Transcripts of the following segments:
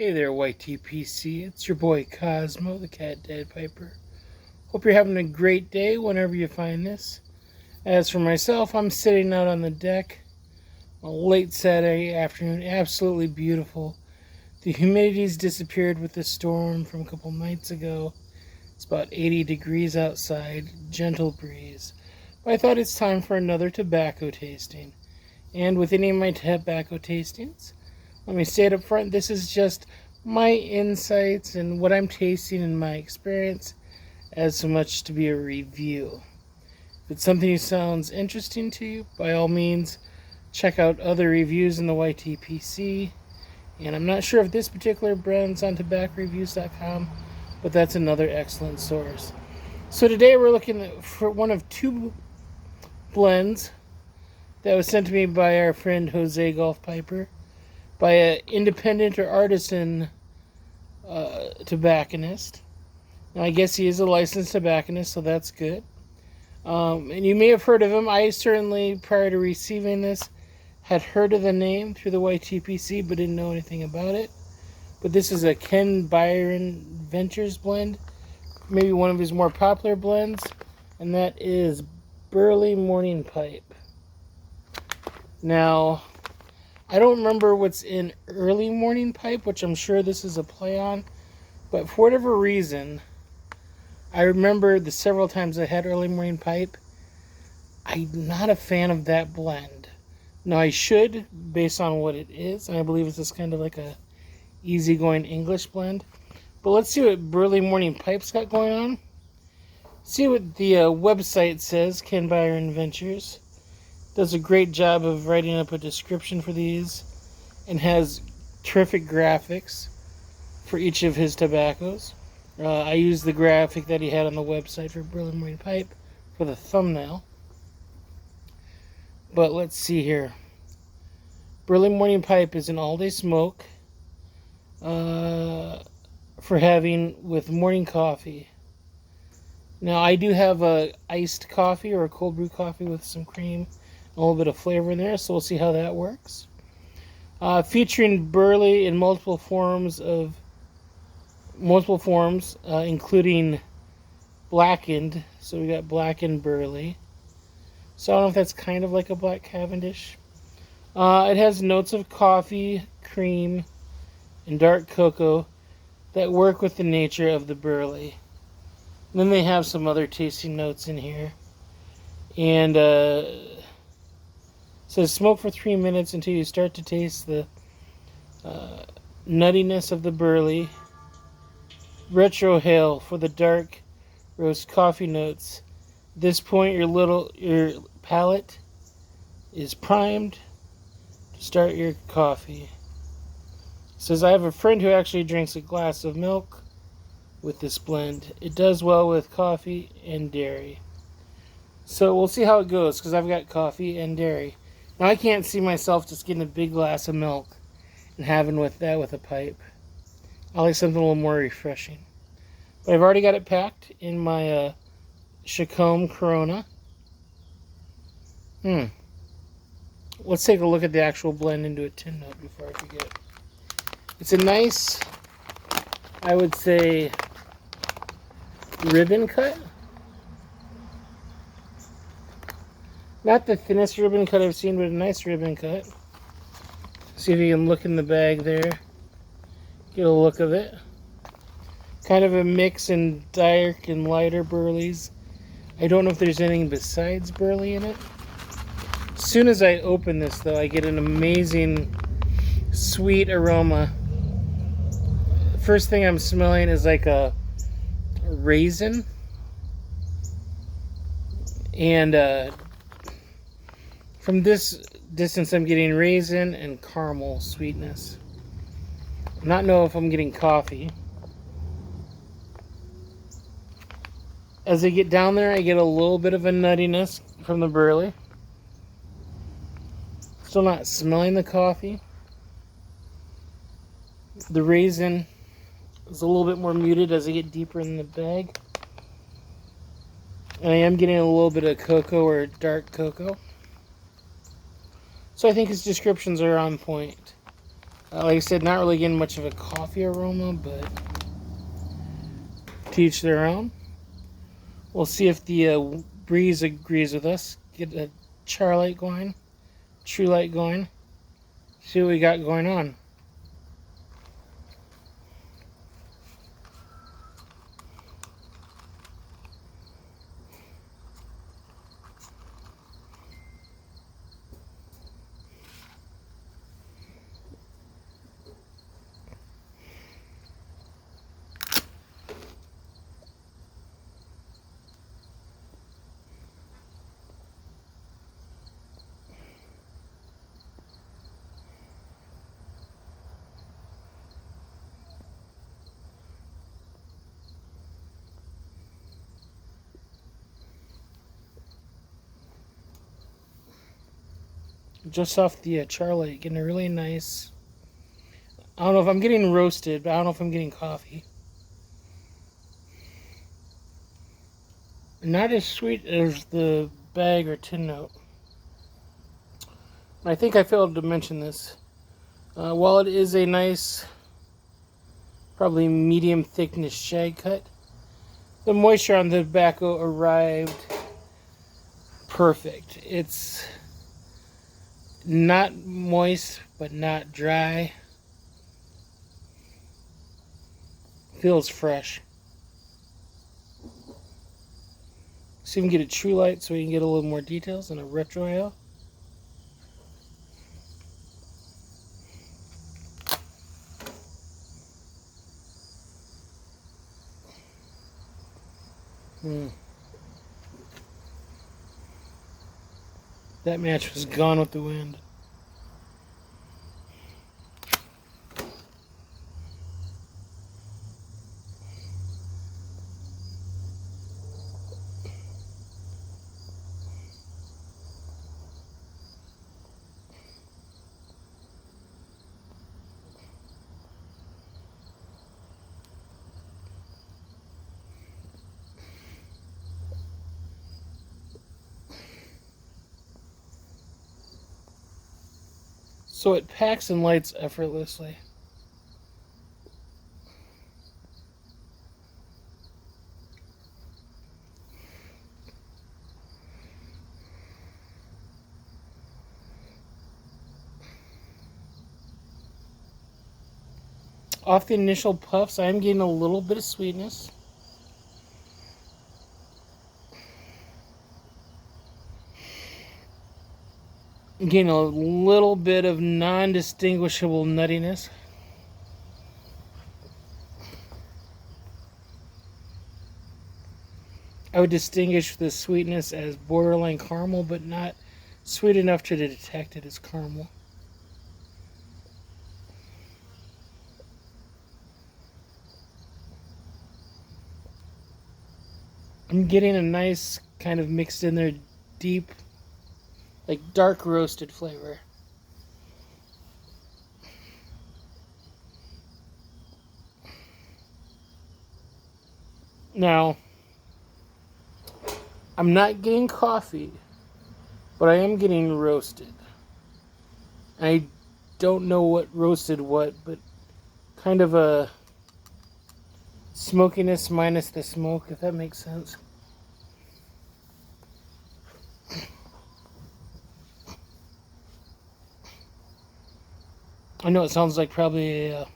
Hey there, YTPC. It's your boy Cosmo, the Cat Dad Piper. Hope you're having a great day whenever you find this. As for myself, I'm sitting out on the deck a late Saturday afternoon. Absolutely beautiful. The humidity's disappeared with the storm from a couple nights ago. It's about 80 degrees outside, gentle breeze. But I thought it's time for another tobacco tasting. And with any of my tobacco tastings, let me say it up front, this is just my insights and what I'm tasting and my experience, as so much to be a review. If it's something that sounds interesting to you, by all means, check out other reviews in the YTPC. And I'm not sure if this particular brand's on tobaccoreviews.com, but that's another excellent source. So today we're looking for one of two blends that was sent to me by our friend Jose Golf Piper, by an independent or artisan tobacconist. Now, I guess he is a licensed tobacconist, so that's good. And you may have heard of him. I certainly, prior to receiving this, had heard of the name through the YTPC, but didn't know anything about it. But this is a Byron Ventures blend, maybe one of his more popular blends, and that is Burley Morning Pipe. Now, I don't remember what's in Early Morning Pipe, which I'm sure this is a play on, but for whatever reason, I remember the several times I had Early Morning Pipe, I'm not a fan of that blend. Now, I should, based on what it is, and I believe it's just kind of like a easygoing English blend. But let's see what Burley Morning Pipe's got going on. See what the website says, Byron Ventures. Does a great job of writing up a description for these and has terrific graphics for each of his tobaccos. I used the graphic that he had on the website for Burley Morning Pipe for the thumbnail. But let's see here. Burley Morning Pipe is an all-day smoke for having with morning coffee. Now, I do have a iced coffee or a cold brew coffee with some cream, a little bit of flavor in there, so we'll see how that works. Featuring Burley in multiple forms, including blackened. So we got blackened Burley. So I don't know if that's kind of like a black Cavendish. It has notes of coffee, cream, and dark cocoa that work with the nature of the Burley. And then they have some other tasting notes in here. And says smoke for 3 minutes until you start to taste the nuttiness of the Burley. Retrohale for the dark roast coffee notes. At this point, your palate is primed to start your coffee. It says I have a friend who actually drinks a glass of milk with this blend. It does well with coffee and dairy. So we'll see how it goes, because I've got coffee and dairy. Now, I can't see myself just getting a big glass of milk and having with a pipe. I like something a little more refreshing. But I've already got it packed in my Chacom Carona. Let's take a look at the actual blend into a tin note before I forget. It's a nice, I would say, ribbon cut. Not the thinnest ribbon cut I've seen, but a nice ribbon cut. See if you can look in the bag there. Get a look of it. Kind of a mix in dark and lighter Burleys. I don't know if there's anything besides Burley in it. As soon as I open this, though, I get an amazing sweet aroma. First thing I'm smelling is like a raisin. And from this distance, I'm getting raisin and caramel sweetness. not know if I'm getting coffee. As I get down there, I get a little bit of a nuttiness from the Burley. Still not smelling the coffee. The raisin is a little bit more muted as I get deeper in the bag. And I am getting a little bit of cocoa or dark cocoa. So I think his descriptions are on point. Like I said, not really getting much of a coffee aroma, but to each their own. We'll see if the breeze agrees with us. Get a char light going, true light going. See what we got going on. Just off the char light, getting a really nice. I don't know if I'm getting roasted, but I don't know if I'm getting coffee. Not as sweet as the bag or tin note. I think I failed to mention this. While it is a nice, probably medium thickness shag cut, the moisture on the tobacco arrived perfect. It's not moist, but not dry. Feels fresh. See if we can get a true light so we can get a little more details and a retro ale. That match was gone with the wind. So it packs and lights effortlessly. Off the initial puffs, I am getting a little bit of sweetness. I'm getting a little bit of non-distinguishable nuttiness. I would distinguish the sweetness as borderline caramel, but not sweet enough to detect it as caramel. I'm getting a nice kind of mixed in there deep, like dark roasted flavor. Now, I'm not getting coffee, but I am getting roasted. I don't know what roasted what, but kind of a smokiness minus the smoke, if that makes sense. I know it sounds like probably a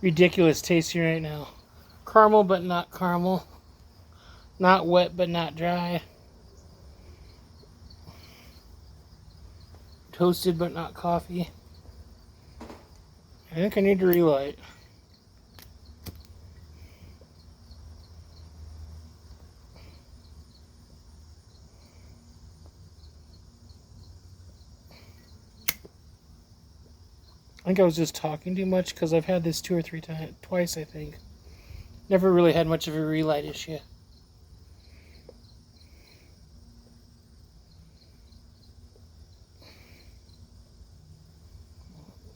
ridiculous tasting right now. Caramel, but not caramel. Not wet, but not dry. Toasted, but not coffee. I think I need to relight. think I was just talking too much because I've had this twice, I think. Never really had much of a relight issue.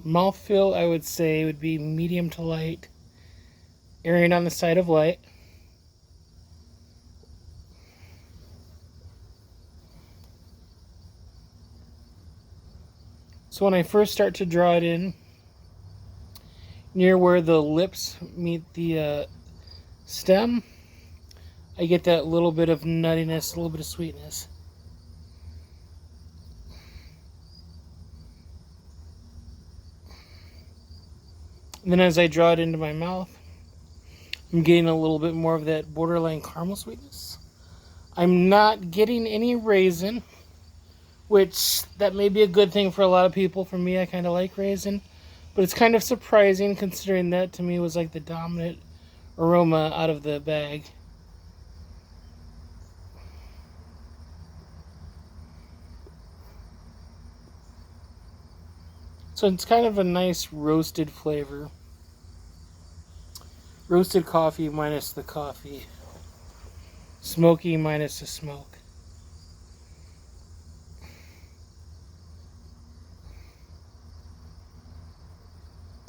Mouthfeel, I would say, would be medium to light, erring on the side of light. So when I first start to draw it in, near where the lips meet the stem, I get that little bit of nuttiness, a little bit of sweetness. And then as I draw it into my mouth, I'm getting a little bit more of that borderline caramel sweetness. I'm not getting any raisin, which that may be a good thing for a lot of people. For me, I kind of like raisin, but it's kind of surprising considering that to me was like the dominant aroma out of the bag. So it's kind of a nice roasted flavor. Roasted coffee minus the coffee. Smoky minus the smoke.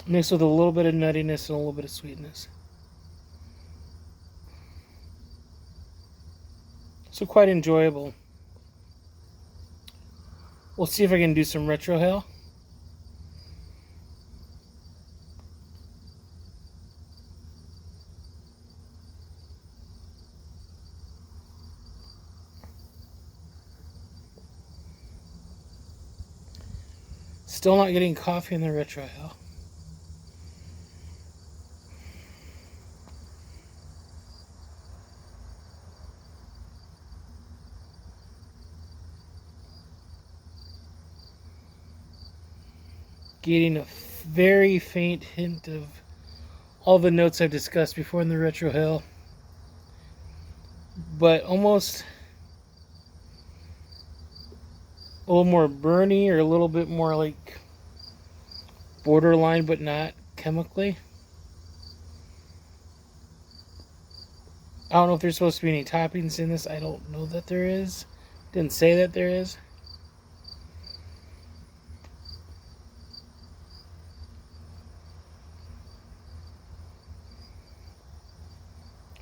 Mixed with a little bit of nuttiness and a little bit of sweetness. So quite enjoyable. We'll see if I can do some retrohale. Still not getting coffee in the retrohale. Getting a very faint hint of all the notes I've discussed before in the retrohale, but almost a little more burny or a little bit more like borderline, but not chemically. I don't know if there's supposed to be any toppings in this. I don't know that there is. Didn't say that there is.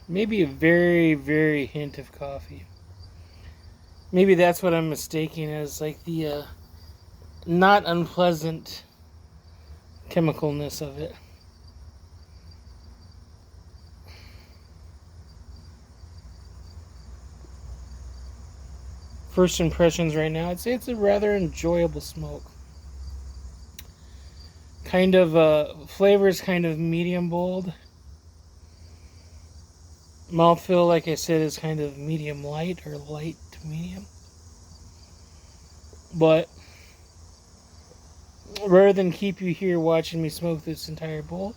Maybe a very, very hint of coffee. Maybe that's what I'm mistaking as like the not unpleasant chemicalness of it. First impressions right now, I'd say it's a rather enjoyable smoke. Kind of flavor is kind of medium bold. Mouthfeel, like I said, is kind of medium light or light to medium. But rather than keep you here watching me smoke this entire bowl,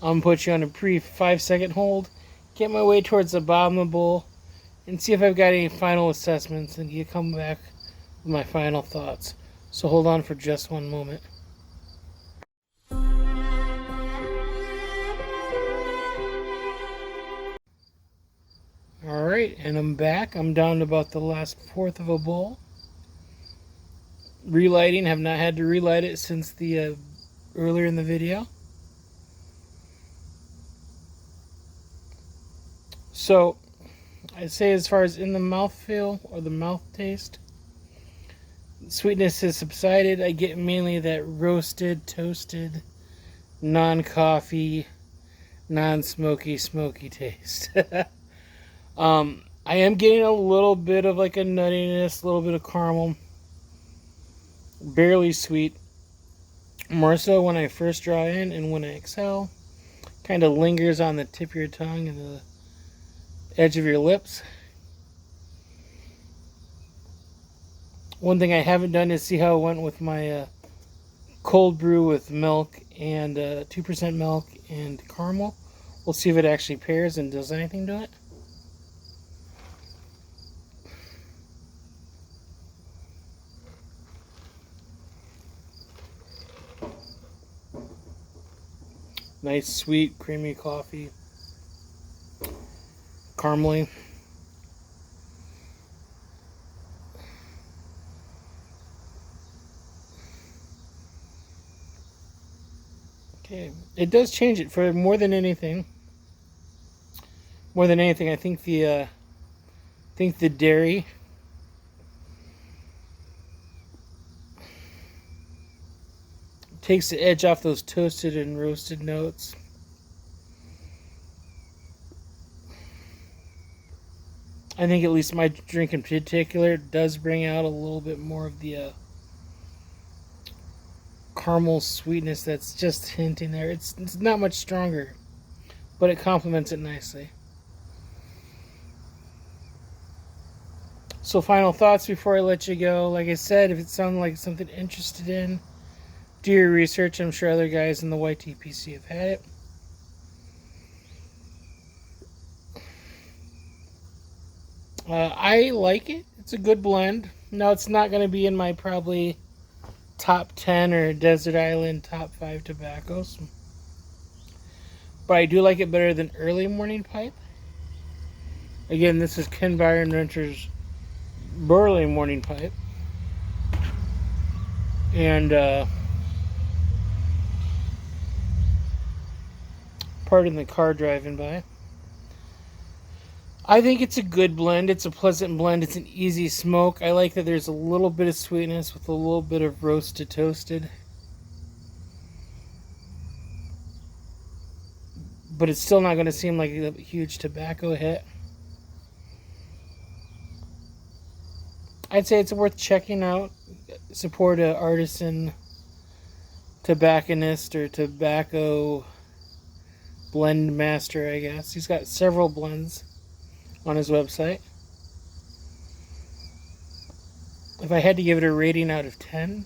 I'm going to put you on a brief 5-second hold, get my way towards the bottom of the bowl, and see if I've got any final assessments, and you come back with my final thoughts. So hold on for just one moment. Alright, and I'm back. I'm down to about the last fourth of a bowl. Relighting, have not had to relight it since the earlier in the video. So, I'd say as far as in the mouthfeel or the mouth taste, sweetness has subsided. I get mainly that roasted, toasted, non-coffee, non-smoky, smoky taste. I am getting a little bit of like a nuttiness, a little bit of caramel. Barely sweet. More so when I first draw in and when I exhale. Kind of lingers on the tip of your tongue and the edge of your lips. One thing I haven't done is see how it went with my cold brew with milk and 2% milk and caramel. We'll see if it actually pairs and does anything to it. Nice, sweet, creamy coffee. Caramely. Okay, it does change it for more than anything. More than anything, I think the dairy takes the edge off those toasted and roasted notes. I think at least my drink in particular does bring out a little bit more of the caramel sweetness that's just hinting there. It's not much stronger, but it complements it nicely. So final thoughts before I let you go. Like I said, if it sounded like something interested in, do your research. I'm sure other guys in the YTPC have had it. I like it. It's a good blend. Now, it's not going to be in my probably top 10 or Desert Island top 5 tobaccos. But I do like it better than Early Morning Pipe. Again, this is Ken Byron Renter's Burley Morning Pipe. And, pardon the car driving by. I think it's a good blend. It's a pleasant blend. It's an easy smoke. I like that there's a little bit of sweetness with a little bit of roasted toasted. But it's still not going to seem like a huge tobacco hit. I'd say it's worth checking out. Support an artisan tobacconist or tobacco blend master, I guess. He's got several blends on his website. If I had to give it a rating out of 10,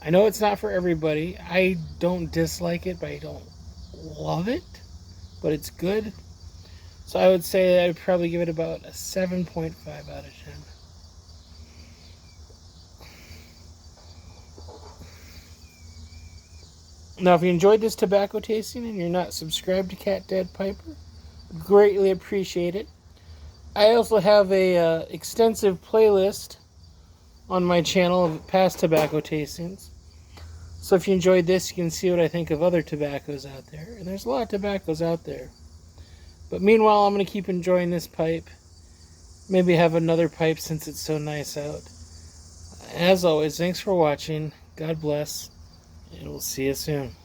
I know it's not for everybody. I don't dislike it, but I don't love it. But it's good. So I would say I'd probably give it about a 7.5 out of 10. Now, if you enjoyed this tobacco tasting and you're not subscribed to Cat Dad Piper, greatly appreciate it. I also have a extensive playlist on my channel of past tobacco tastings. So if you enjoyed this, you can see what I think of other tobaccos out there. And there's a lot of tobaccos out there. But meanwhile, I'm going to keep enjoying this pipe. Maybe have another pipe since it's so nice out. As always, thanks for watching. God bless. And we'll see you soon.